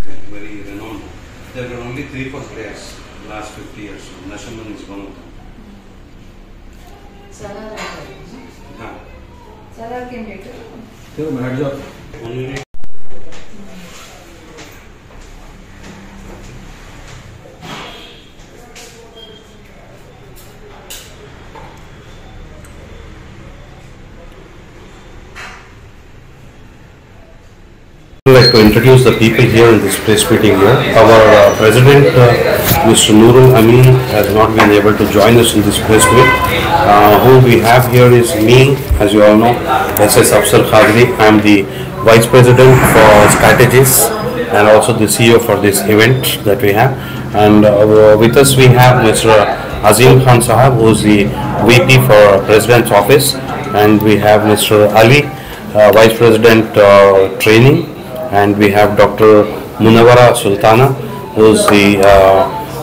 very renowned. There were only 3-4 players last 50 years. So Nashaman is one of them. Salar हाँ. Salar came later. क्यों बैठ जाओ Only I would like to introduce the people here in this press meeting here. Our President, Mr. Nurul Amin, has not been able to join us in this press meet. Who we have here is me, as you all know, SS Afsar Khadri. I am the Vice President for Strategies and also the CEO for this event that we have. And with us we have Mr. Azim Khan Sahab, who is the VP for President's Office, and we have Mr. Ali, Vice President Training. And we have Dr. Munawara Sultana, who is the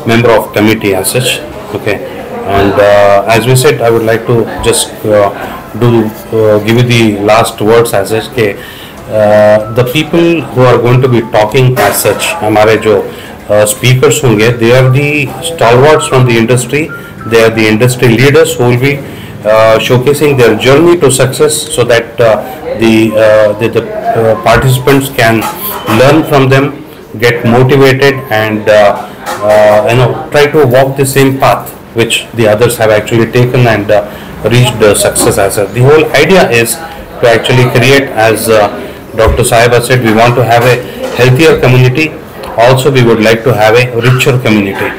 member of committee as such. Okay, and as we said, I would like to just give you the last words as such. Okay, the people who are going to be talking as such, हमारे जो speakers होंगे, they are the stalwarts from the industry. They are the industry leaders who will be showcasing their journey to success, so that the participants can learn from them, get motivated, and try to walk the same path which the others have actually taken and reached success as well. The whole idea is to actually create, as Dr. Sahiba said, we want to have a healthier community. Also, we would like to have a richer community.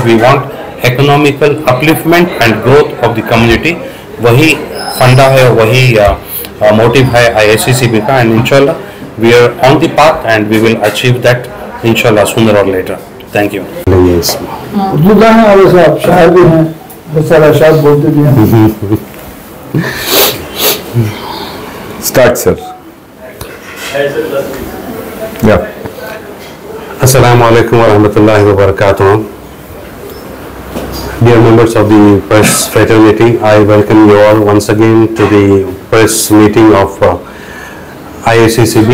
We want economical upliftment and growth of the community. वही फंडा है, वही motive है IACCB का, and inshallah we are on the path and we will achieve that inshallah sooner or later. Thank you. Urdu गाने वाले साहब शायर भी हैं, बहुत सारा शायर बोलते भी हैं. Start, sir. Yeah. Assalamu alaikum wa rahmatullahi wa barakatuh. Dear members of the press fraternity, I welcome you all once again to the press meeting of IACCB,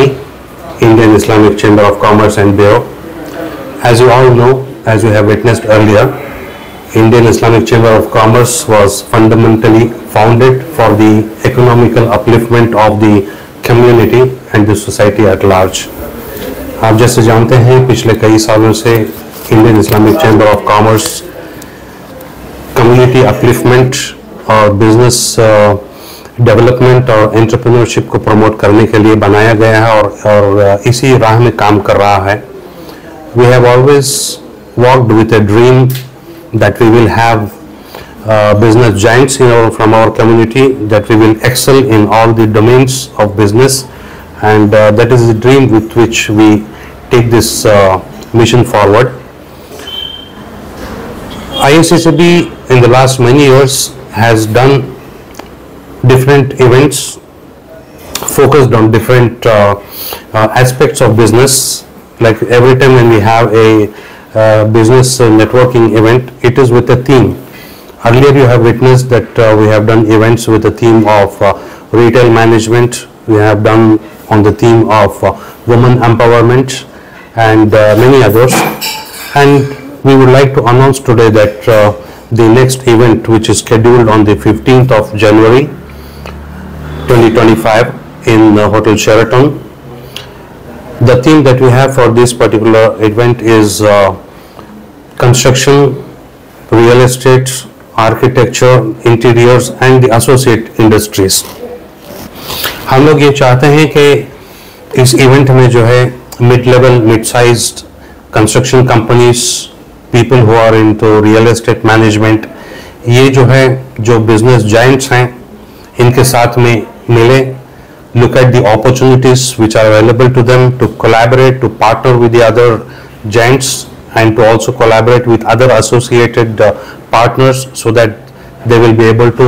Indian Islamic Chamber of Commerce and Bureau. As you all know, as you have witnessed earlier, Indian Islamic Chamber of Commerce was fundamentally founded for the economical upliftment of the community and the society at large. आप जैसे जानते हैं, पिछले कई सालों से Indian Islamic chamber of commerce community upliftment और business development और एंटरप्रेन्योरशिप को प्रमोट करने के लिए बनाया गया है और इसी राह में काम कर रहा है. We have always walked with a dream that we will have business giants from our community, that we will excel in all the domains of business, and that is the dream with which we take this mission forward. IACCB in the last many years has done different events focused on different aspects of business. Like every time when we have a business networking event, it is with a theme. Earlier you have witnessed that we have done events with the theme of retail management. We have done on the theme of women empowerment and many others. And we would like to announce today that the next event, which is scheduled on the 15th of January 2025 in Hotel Sheraton. The theme that we have for this particular event is construction, real estate, architecture, interiors and the associate industries. हम लोग ये चाहते हैं कि इस event में जो है mid level, mid sized construction companies, people who are into real estate management, ये जो है जो बिजनेस जायंट्स हैं, इनके साथ में मिले, look at the opportunities which are available to them to collaborate, to partner with the other giants, and to also collaborate with other associated partners, so that they will be able to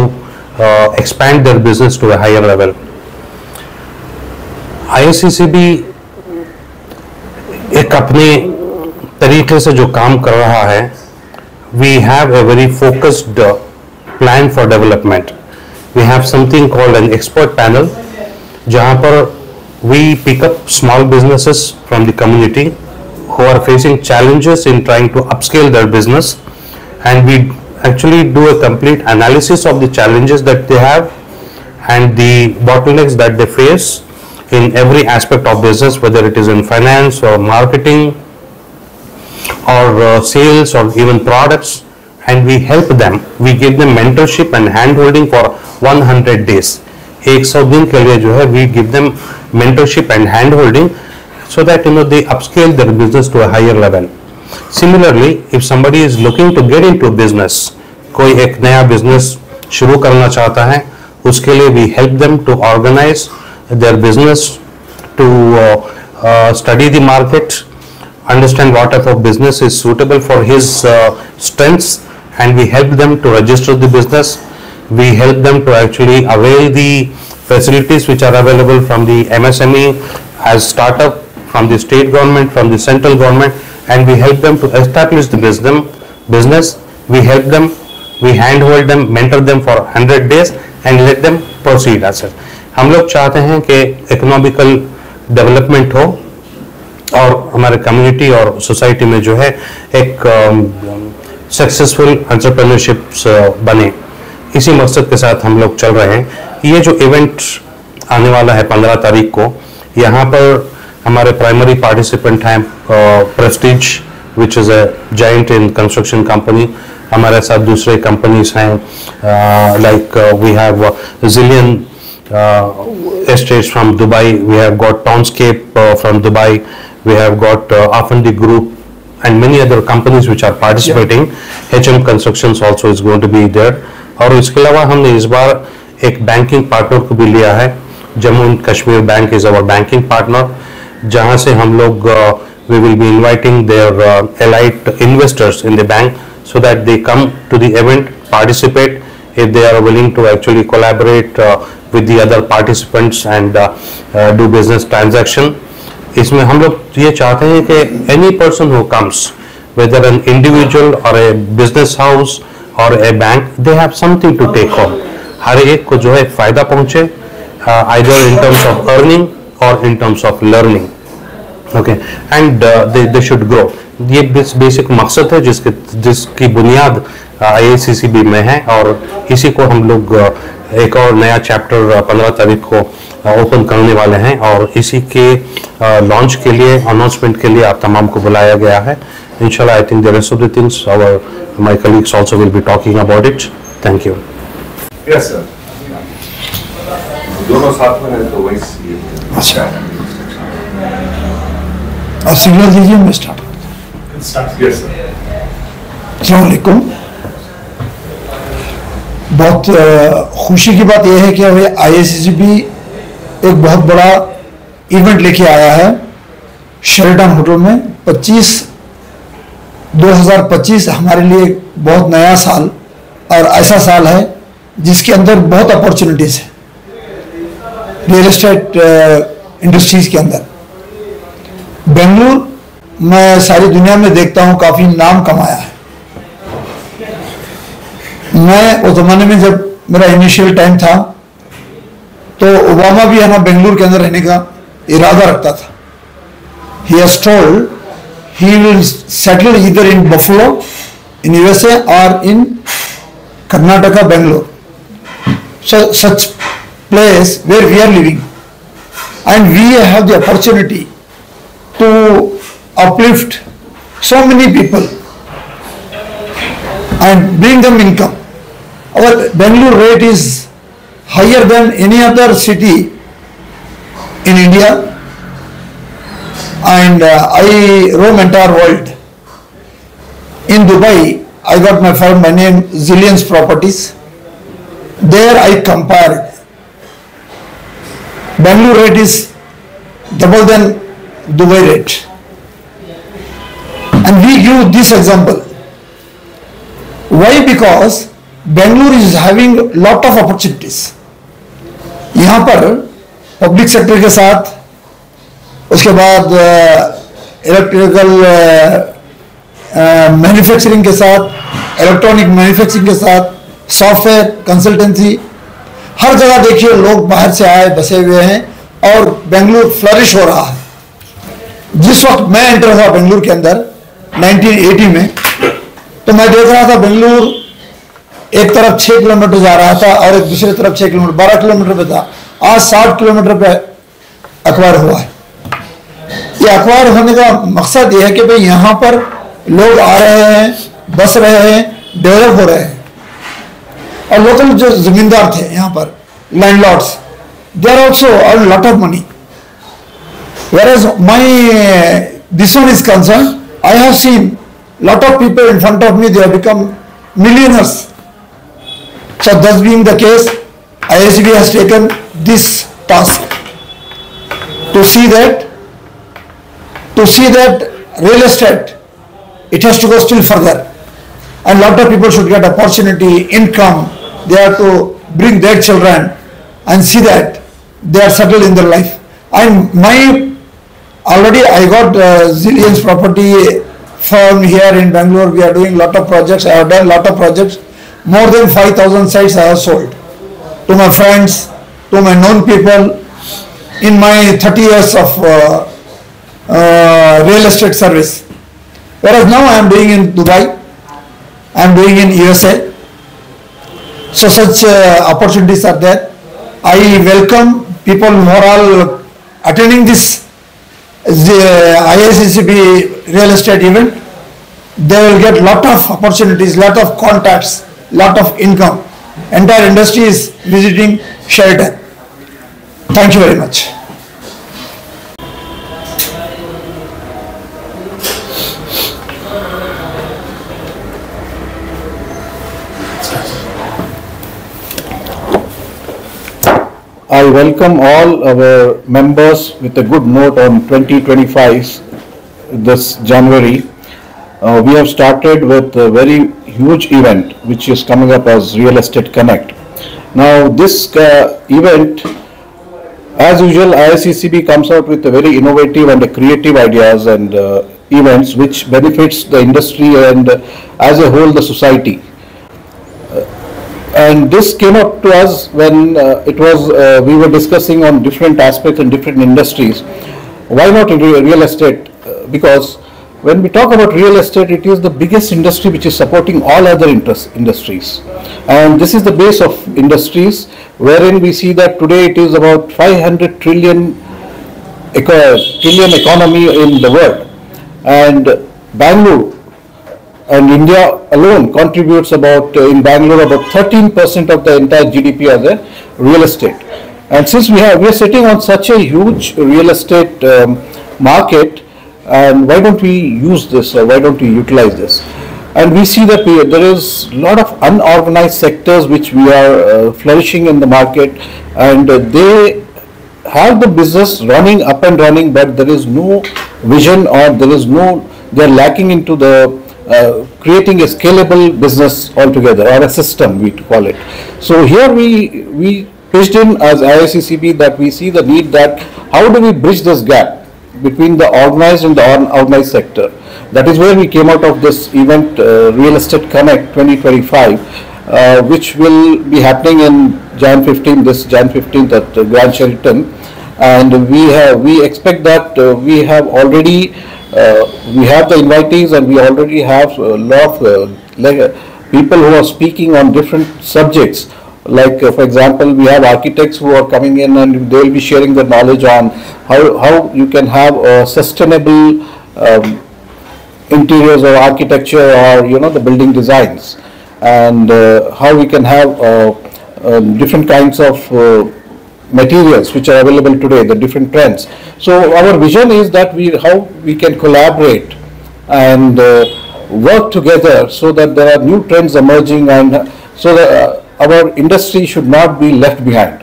expand their business to a higher level. IACCB एक अपने तरीके से जो काम कर रहा है, we have a very focused plan for development. We have something called an expert panel, जहाँ पर we pick up small businesses from the community who are facing challenges in trying to upscale their business, and we actually do a complete analysis of the challenges that they have and the bottlenecks that they face in every aspect of business, whether it is in finance or marketing or sales or even products, and we help them. We give them mentorship and hand holding for 100 days. 100 दिन के लिए जो है we give them mentorship and hand holding so that they upscale their business to a higher level. Similarly, if somebody is looking to get into business, कोई एक नया business शुरू करना चाहता है, उसके लिए we help them to organize their business, to study the market, understand what type of business is suitable for his strengths, and we help them to register the business. We help them to actually avail the facilities which are available from the MSME as startup, from the state government, from the central government, and we help them to establish the business. We help them, we handhold them, mentor them for 100 days and let them proceed as such. हम लोग चाहते हैं कि economical development हो और हमारे community और society में जो है एक सक्सेसफुल एंटरप्रेन्योरशिप्स बने. इसी मकसद के साथ हम लोग चल रहे हैं. ये जो इवेंट आने वाला है 15 तारीख को, यहाँ पर हमारे प्राइमरी पार्टिसिपेंट हैं Prestige, which is a giant in construction company. हमारे साथ दूसरे कंपनीज हैं like we have zillion estates from Dubai, we have got Townscape from Dubai, we have got Afandi Group and many other companies which are participating. HM Constructions also is going to be there. और इसके अलावा हमने इस बार एक banking partner को भी लिया है. Jammu and Kashmir bank is our banking partner, जहां से हम लोग we will be inviting their elite investors in the bank so that they come to the event, participate if they are willing to actually collaborate with the other participants and do business transaction. इसमें हम लोग ये चाहते हैं कि any person who comes, whether an individual or a business house or a bank, they have something to take home. हर एक को जो है फायदा पहुंचे, either in terms of earning or in terms of learning. Okay, and they should grow. ये basic मकसद है जिसकी बुनियाद IACCB में है, और इसी को हम लोग एक और नया चैप्टर 15 तारीख को ओपन करने वाले हैं, और इसी के लॉन्च के लिए, अनाउंसमेंट के लिए आप तमाम को बुलाया गया है. Inshallah, I think the rest of the things my colleagues also will be talking about it. Thank you. Yes, sir. दोनों साथ में तो वही. अच्छा, आप सिग्नल दीजिए, मैं स्टार्ट. Yes, sir. अस्सलाम वालेकुम. बहुत खुशी की बात यह है कि हमें IACCB एक बहुत बड़ा इवेंट लेके आया है शेरटन होटल में. 2025 हमारे लिए बहुत नया साल और ऐसा साल है जिसके अंदर बहुत अपॉर्चुनिटीज है रियल एस्टेट इंडस्ट्रीज के अंदर. बेंगलुरु मैं सारी दुनिया में देखता हूँ काफी नाम कमाया है. मैं उस जमाने में जब मेरा इनिशियल टाइम था तो ओबामा भी है ना बेंगलुरु के अंदर रहने का इरादा रखता था. He has told he will settle either in Buffalo in USA or in Karnataka, Bangalore. So such place where we are living, and we have the opportunity to uplift so many people and bring them income. Our Bangalore rate is higher than any other city in India. And I roam entire world. In Dubai, I got my firm, my name Zillions Properties. There I compared. Bangalore rate is double than Dubai rate. And we give this example. Why? Because Bangalore is having lot of opportunities. यहाँ पर public sector के साथ, उसके बाद electrical manufacturing के साथ, electronic manufacturing के साथ, सॉफ्टवेयर कंसल्टेंसी, हर जगह देखिए लोग बाहर से आए बसे हुए हैं और बेंगलुरु फ्लरिश हो रहा है. जिस वक्त मैं एंटर था बेंगलुरु के अंदर 1980 में, तो मैं देख रहा था बेंगलुरु एक तरफ 6 किलोमीटर जा रहा था और एक दूसरी तरफ 6 किलोमीटर, 12 किलोमीटर पे था। आज 60 किलोमीटर पे एक्वायर हुआ है। ये एक्वायर होने का मकसद ये है कि भाई यहाँ पर लोग आ रहे हैं, बस रहे हैं, डेवलप हो रहे हैं। और लोकल जो जमींदार थे यहाँ पर, landlords, they are also earn lot of money. Whereas this one is concerned, I have seen lot of people in front of me, they have become millionaires. So thus being the case, ISB has taken this task to see that real estate, it has to go still further, and lot of people should get opportunity, income. They have to bring their children and see that they are settled in their life. And already I got Zillions property firm here in Bangalore. We are doing lot of projects. I have done lot of projects. More than 5,000 sites I have sold to my friends, to my known people in my 30 years of real estate service. Whereas now I am doing in Dubai, I am doing in USA. So such opportunities are there. I welcome people who are all attending this ISCCB real estate event. They will get lot of opportunities, lot of contacts, lot of income. Entire industry is visiting Sheraton. Thank you very much. I welcome all our members with a good note on 2025 this January. We have started with a very huge event which is coming up as Real Estate Connect. Now this event, as usual, ISCCB comes out with a very innovative and creative ideas and events which benefits the industry and as a whole the society. And this came up to us when we were discussing on different aspects and different industries. Why not in real estate? Because when we talk about real estate, it is the biggest industry which is supporting all other industries. And this is the base of industries, wherein we see that today it is about 500 trillion economy in the world. And Bangalore and India alone contributes about, in Bangalore, about 13% of the entire GDP as a real estate. And since we are sitting on such a huge real estate market, and why don't we use this, or why don't we utilize this? And we see that there is a lot of unorganized sectors which we are flourishing in the market, and they have the business running up and running, but there is no vision, or they are lacking into the creating a scalable business altogether, or a system we call it. So here we pitched in as ISCCB that we see the need that how do we bridge this gap between the organized and the unorganized sector. That is where we came out of this event, Real Estate Connect 2025, which will be happening in this Jan 15th at Grand Sheraton. And we expect that we have already we have the invitees, and we already have a lot of people who are speaking on different subjects. Like for example, we have architects who are coming in, and they will be sharing their knowledge on how you can have sustainable interiors or architecture, or the building designs, and how we can have different kinds of materials which are available today, the different trends. So our vision is that how we can collaborate and work together so that there are new trends emerging, and so that our industry should not be left behind.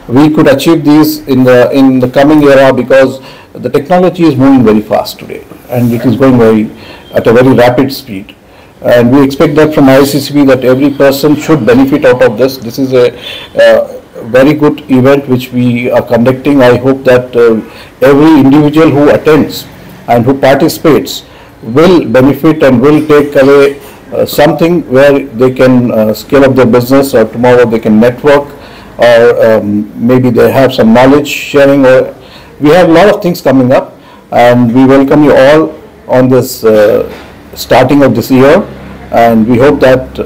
We could achieve these in the coming era, because the technology is moving very fast today, and it is going at a very rapid speed. And we expect that from ISCCB that every person should benefit out of this. This is a very good event which we are conducting. I hope that every individual who attends and who participates will benefit and will take away something where they can scale up their business, or tomorrow they can network, or maybe they have some knowledge sharing, or we have a lot of things coming up. and we welcome you all on this starting of this year, and we hope that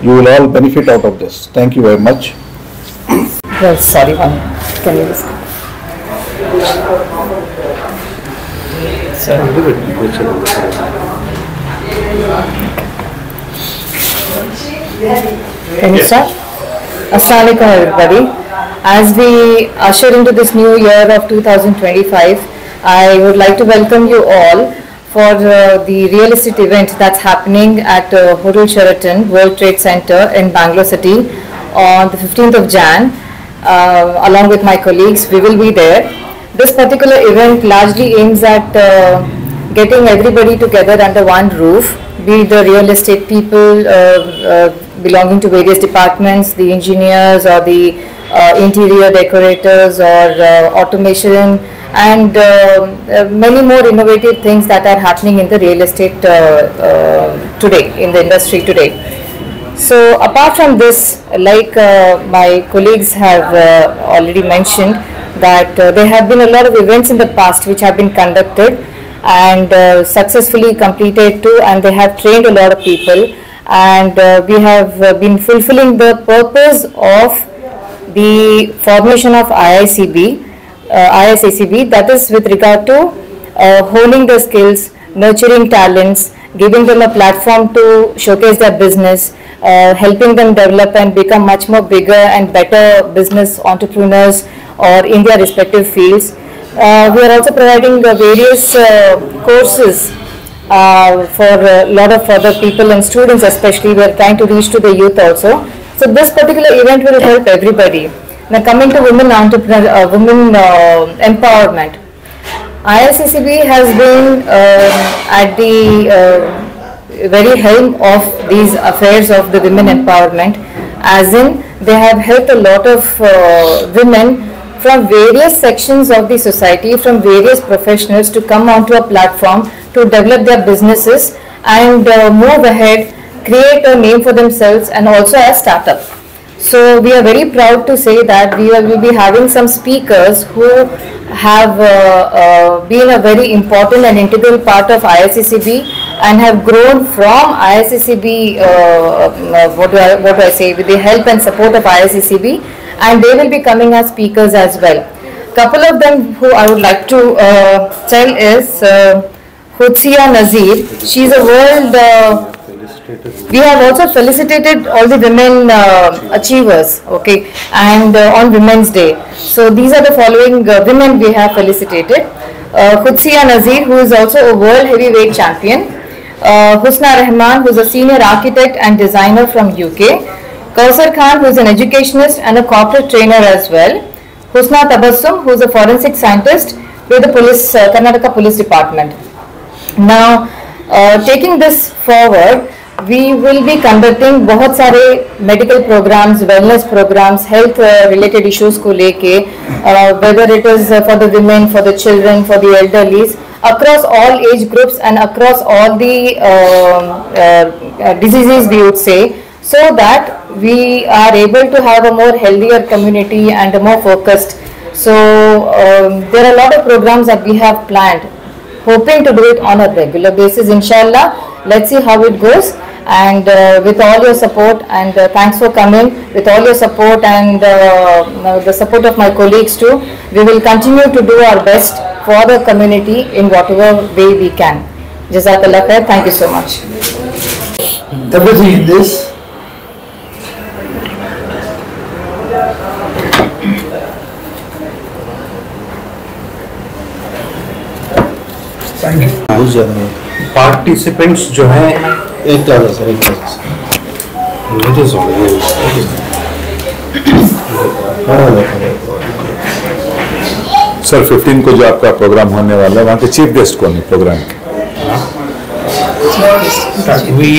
you will all benefit out of this. Thank you very much. Well, sorry, can you just... Can you start? Assalamu alaikum everybody. As we usher into this new year of 2025, I would like to welcome you all for the real estate event that's happening at Hotel Sheraton World Trade Center in Bangalore City on the 15th of Jan. Along with my colleagues, we will be there. This particular event largely aims at getting everybody together under one roof, be the real estate people belonging to various departments, the engineers or the interior decorators or automation, and many more innovative things that are happening in the real estate today, in the industry today. So apart from this, like my colleagues have already mentioned, that there have been a lot of events in the past which have been conducted and successfully completed too, and they have trained a lot of people, and we have been fulfilling the purpose of the formation of ISACB, that is with regard to honing their skills, nurturing talents, giving them a platform to showcase their business, helping them develop and become much more bigger and better business entrepreneurs or in their respective fields. We are also providing various courses for a lot of other people and students, especially. We are trying to reach to the youth also. So this particular event will help everybody. Now coming to women empowerment, ISACB has been at the very helm of these affairs of the women empowerment, as in they have helped a lot of women from various sections of the society, from various professionals, to come onto a platform to develop their businesses and move ahead, create a name for themselves, and also as startup. So we are very proud to say that we will be having some speakers who have been a very important and integral part of ISACB and have grown from ISACB, what do I say, with the help and support of ISACB, and they will be coming as speakers as well. Couple of them who I would like to tell is Hudsia Nazir. She's a world... we have also felicitated all the women achievers, okay, and on Women's Day. So these are the following women we have felicitated. Hudsia Nazir, who is also a world heavyweight champion. Husna Rahman, who is a senior architect and designer from UK. Kausar Khan, who is an educationist and a corporate trainer as well. Husna Tabassum, who is a forensic scientist with the police, Karnataka Police Department. Now, taking this forward, we will be conducting बहुत सारे medical programs, wellness programs, health related issues को लेके, whether it is for the women, for the children, for the elderlies, across all age groups and across all the diseases, we would say, so that we are able to have a more healthier community and a more focused. So there are a lot of programs that we have planned, hoping to do it on a regular basis, inshallah. Let's see how it goes, and with all your support, and thanks for coming, with all your support and the support of my colleagues too, we will continue to do our best for the community in whatever way we can. Jazakallah khair. Thank you so much. Everything in this participants जो हैं एक sir sir 15 को जो आपका programme होने वाला है वहाँ के चीफ गेस्ट कौन है प्रोग्राम के? We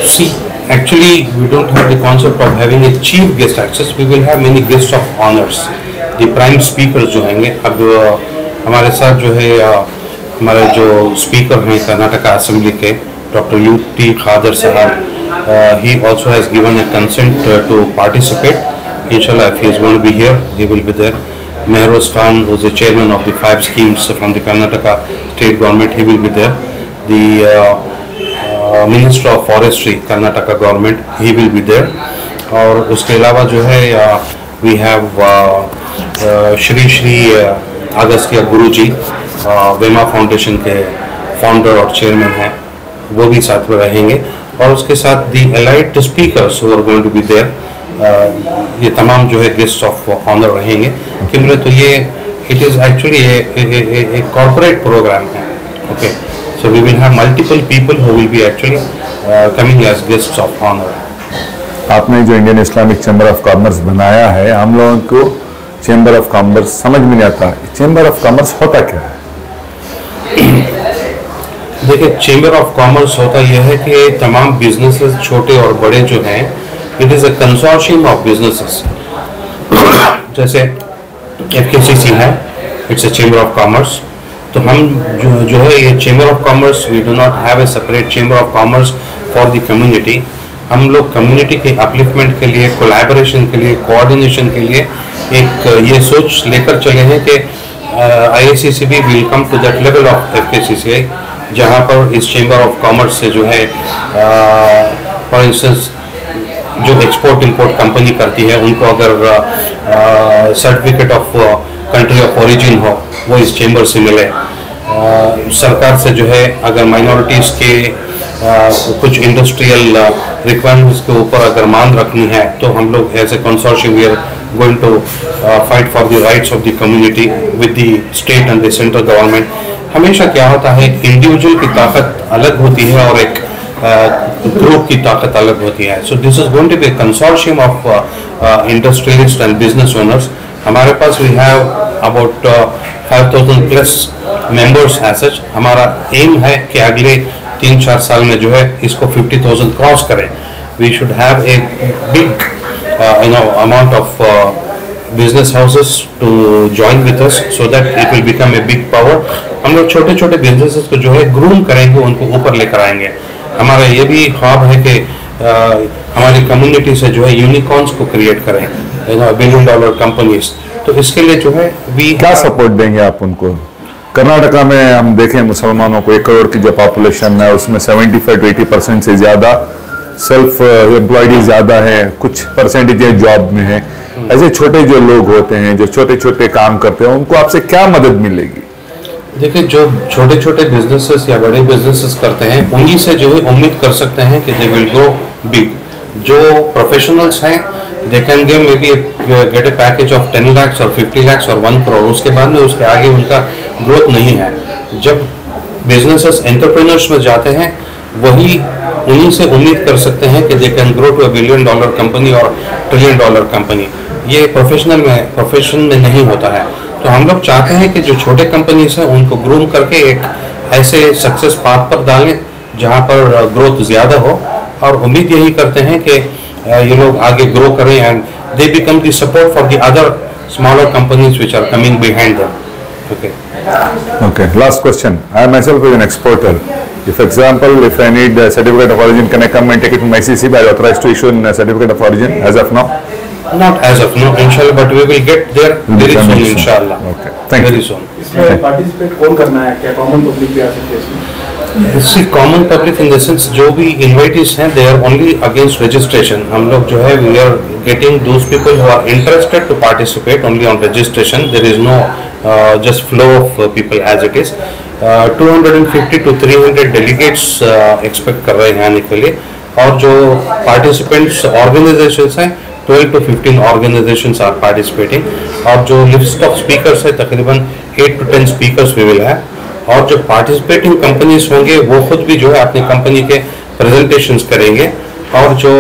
see, actually we don't have the concept of having a chief guest access. We will have many guests of honors. The prime speakers जो होंगे, अब हमारे साथ जो है हमारे जो स्पीकर हैं कर्नाटका असेंबली के डॉक्टर यूटी खादर साहब, he also has given a consent to participate. Inshallah, if he is going to be here, he will be there. Mehruz Khan, who is the chairman of the 5 schemes from the Karnataka state government, he will be there. The Minister of Forestry, Karnataka government, he will be there. और उसके अलावा जो है we have Shri Agastya गुरुजी, वेमा foundation के founder और chairman हैं, वो भी साथ में रहेंगे. और उसके साथ the allied speakers who are going to be there, ये तमाम जो है गेस्ट ऑफ ऑनर रहेंगे. क्योंकि तो ये it is actually a corporate program है. Okay, so we will have multiple people who will be actually coming as guests of honour. आपने जो Indian Islamic chamber of commerce बनाया है, हम लोगों को चैम्बर ऑफ कॉमर्स समझ में नहीं आता. चैम्बर ऑफ कॉमर्स होता क्या है? देखिए, चैम्बर ऑफ कॉमर्स होता यह है कि तमाम बिजनेसेस छोटे और बड़े जो हैं, it is a consortium of businesses. जैसे FKCC है, it's a chamber of commerce. तो हम जो है ये chamber of commerce, we do not have a separate chamber of commerce for the community. हम लोग कम्युनिटी के अपलिफ्टमेंट के लिए, कोलैबोरेशन के लिए, कोऑर्डिनेशन के लिए एक ये सोच लेकर चले हैं कि IACCB will come to that level of FKCCI, जहाँ पर इस चैम्बर ऑफ कॉमर्स से जो है फॉर इंस्टेंस जो एक्सपोर्ट इंपोर्ट कंपनी करती है, उनको अगर certificate of country of origin हो, वो इस चैम्बर से मिले. सरकार से जो है अगर माइनॉरिटीज़ के कुछ इंडस्ट्रियल रिक्वायरमेंट्स के ऊपर अगर मांग रखनी है, तो हम लोग as a consortium we are going to fight for the rights of the community with the state and the central government. हमेशा क्या होता है, इंडिविजुअल की ताकत अलग होती है और एक ग्रुप की ताकत अलग होती है. So this is going to be a consortium of industrialist and business owners. हमारे पास we have about 5,000 plus members है. सच हमारा एम है कि अगले 3-4 साल में जो है इसको 50,000 क्रॉस करें. We should have a big amount of business houses to join with us so that it will become a big power. हम लोग छोटे छोटे बिजनेसेस को जो है ग्रूम करेंगे, उनको ऊपर लेकर आएंगे. हमारा ये भी ख्वाब है कि हमारी कम्युनिटी से जो है यूनिकॉर्न्स को क्रिएट करें, $1 billion कंपनीज. तो इसके लिए जो है क्या सपोर्ट देंगे आप उनको? कर्नाटका में हम देखें मुसलमानों को 1 करोड़ की जो पॉपुलेशन है, उसमें 75 to 80% से ज्यादा सेल्फ एम्प्लॉयड ज्यादा है, कुछ परसेंटेज जॉब में है. ऐसे छोटे जो लोग होते हैं, जो छोटे छोटे काम करते हैं, उनको आपसे क्या मदद मिलेगी? देखिए, जो छोटे छोटे बिजनेसेस या बड़े बिजनेसेस करते हैं, उन्हीं से जो है उम्मीद कर सकते हैं कि दे विल ग्रो बिग. जो प्रोफेशनल्स हैं, they can give may be gate A package of 10 lakhs और 50 lakhs और 1 crore. उसके बाद में उसके आगे उनका ग्रोथ नहीं है. जब बिजनेसेस एंटरप्रेन्योर्स में जाते हैं, वही उन्हीं से उम्मीद कर सकते हैं कि they can grow to $1 billion company और $1 trillion कंपनी. ये प्रोफेशन में नहीं होता है. तो हम लोग चाहते हैं कि जो छोटे कंपनीज हैं, उनको ग्रूम करके एक ऐसे सक्सेस पाथ पर डालें जहां पर ग्रोथ ज़्यादा हो. और उम्मीद यही करते हैं कि ये लोग आगे ग्रो करें and they become the support for the other smaller companies which are coming behind them. Okay, last question. I myself is an exporter. If example, if I need a certificate of origin, can I come and take it from ICCB? Are you authorized to issue a certificate of origin as of now? Not as of now, inshallah, but we will get there very soon, inshallah. Okay, thank very you. soon. इसमें participate कौन करना है? क्या common public भी आ सकती है इसमें? See, common public in the sense जो भी invitees हैं, they are only against registration. हम लोग जो है we are getting those people who are interested to participate only on registration. There is no just flow of people as it is. 250 to 300 delegates expect कर रहे हैं आने के लिए. और जो participants organizations हैं, 12 to 15 organizations are participating. और जो list of speakers है, तकरीबन 8 to 10 speakers we will have. और जो पार्टिसिपेटिंग कंपनीज होंगे, वो खुद भी जो है अपनी कंपनी के प्रेजेंटेशंस करेंगे. और जो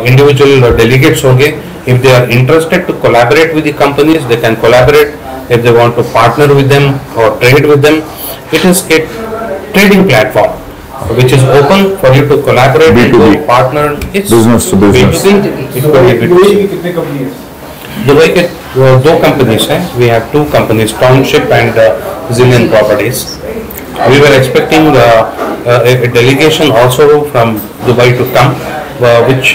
इंडिविजुअल डेलीगेट्स होंगे, if they are interested to collaborate with the companies, they can collaborate. If they want to partner with them और trade with them, it is a trading platform which is open for you to collaborate and to partner. It's business to business. कितने company है? Dubai के 2 companies हैं. We have 2 companies, Township and Zillion Properties. We were expecting a delegation also from Dubai to come, which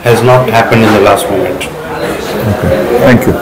has not happened in the last moment. Okay, thank you.